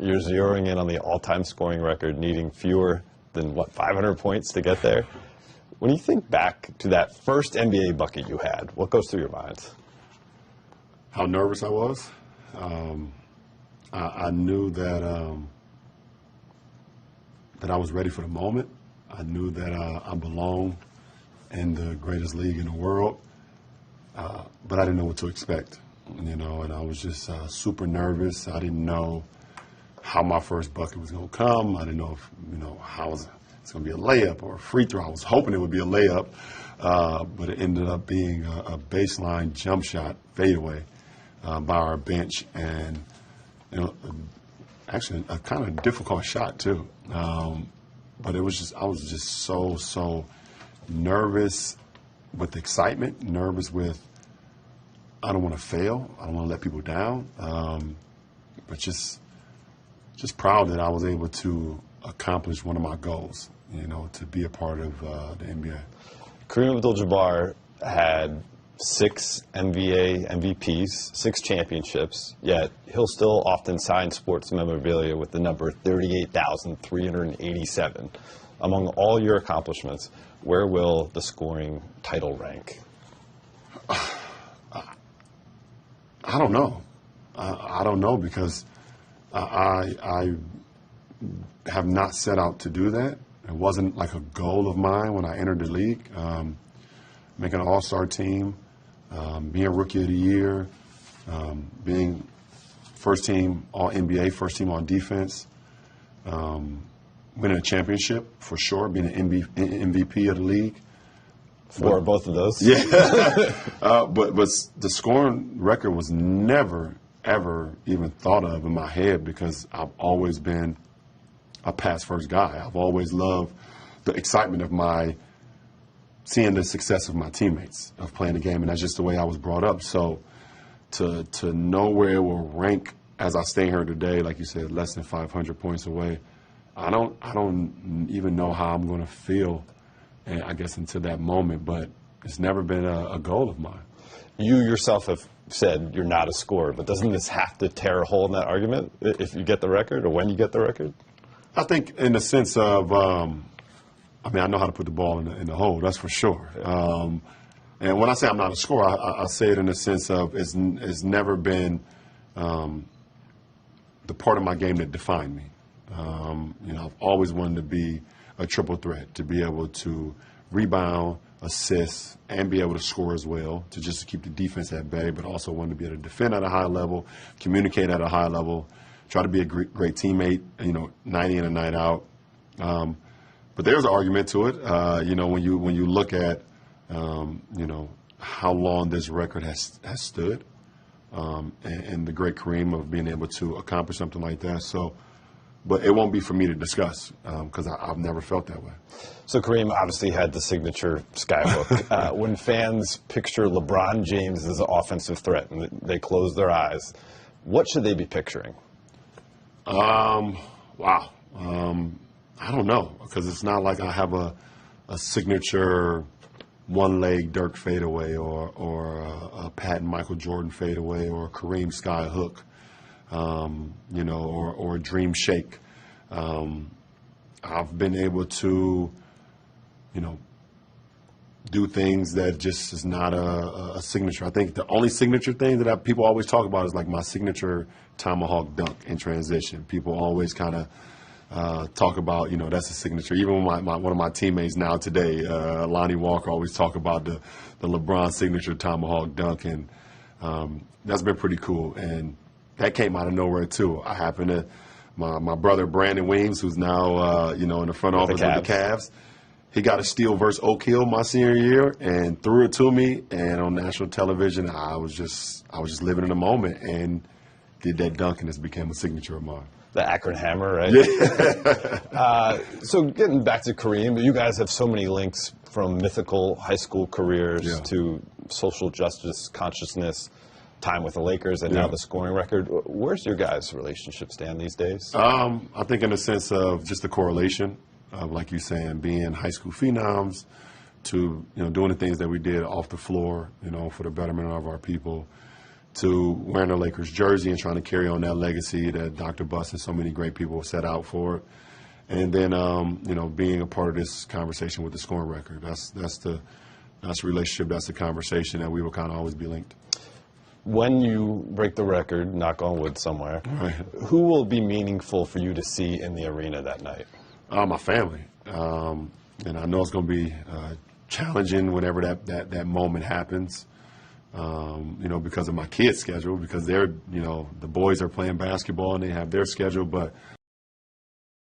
You're zeroing in on the all-time scoring record, needing fewer than, 500 points to get there. When you think back to that first NBA bucket you had, what goes through your mind? How nervous I was. I knew that that I was ready for the moment. I knew that I belonged in the greatest league in the world, but I didn't know what to expect, and I was just super nervous. I didn't know how my first bucket was going to come. I didn't know if, how it's going to be a layup or a free throw. I was hoping it would be a layup, but it ended up being a baseline jump shot fadeaway by our bench, and actually a kind of difficult shot too. But I was just so nervous with excitement, nervous with I don't want to fail, I don't want to let people down, but just proud that I was able to accomplish one of my goals, to be a part of the NBA. Kareem Abdul-Jabbar had 6 NBA MVPs, 6 championships, yet he'll still often sign sports memorabilia with the number 38,387. Among all your accomplishments, where will the scoring title rank? I don't know. I don't know because I have not set out to do that. It wasn't like a goal of mine when I entered the league. Making an all-star team, being Rookie of the Year, being first team All-NBA, first team on defense, winning a championship for sure, being an MVP of the league. For both of those? Yeah. but the scoring record was never, ever even thought of in my head because I've always been a pass-first guy. I've always loved the excitement of seeing the success of my teammates, of playing the game, and that's just the way I was brought up. So to know where it will rank as I stand here today, like you said, less than 500 points away, I don't even know how I'm going to feel, and I guess until that moment, but it's never been a goal of mine. You yourself have said you're not a scorer, but doesn't this have to tear a hole in that argument if you get the record or when you get the record? I think in the sense of, I know how to put the ball in the hole, that's for sure. And when I say I'm not a scorer, I say it in the sense of it's never been the part of my game that defined me. I've always wanted to be a triple threat, to be able to rebound, assist, and be able to score as well, to keep the defense at bay, but also wanted to be able to defend at a high level, communicate at a high level, try to be a great teammate, night in and night out. But there's an argument to it, when you look at, how long this record has stood, and the great Kareem of being able to accomplish something like that. So, but it won't be for me to discuss because I've never felt that way. So Kareem obviously had the signature skyhook. When fans picture LeBron James as an offensive threat and they close their eyes, what should they be picturing? Wow. I don't know, because it's not like I have a signature one-leg Dirk fadeaway or a Pat Michael Jordan fadeaway or a Kareem skyhook, or a dream shake. I've been able to, do things that just is not a signature. I think the only signature thing that people always talk about is like my signature tomahawk dunk in transition. People always kind of talk about, that's a signature. Even one of my teammates now today, Lonnie Walker, always talk about the LeBron signature tomahawk dunk, and that's been pretty cool. And that came out of nowhere too. I happen to, my brother Brandon Weems, who's now in the front office with the Cavs, he got a steal versus Oak Hill my senior year and threw it to me. And on national television, I was just living in the moment and did that dunk, and it became a signature of mine. The Akron Hammer, right? Yeah. So getting back to Kareem, you guys have so many links from mythical high school careers to social justice consciousness, time with the Lakers, and now the scoring record. Where's your guys' relationship stand these days? I think in the sense of just the correlation of, like you saying, being high school phenoms to, doing the things that we did off the floor, for the betterment of our people, to wearing a Lakers jersey and trying to carry on that legacy that Dr. Buss and so many great people set out for. And then, being a part of this conversation with the scoring record. That's the relationship, that's the conversation that we will kind of always be linked. When you break the record, knock on wood somewhere, Right. Who will be meaningful for you to see in the arena that night? My family. And I know it's going to be challenging whenever that moment happens, because of my kids' schedule, because they're, the boys are playing basketball and they have their schedule. But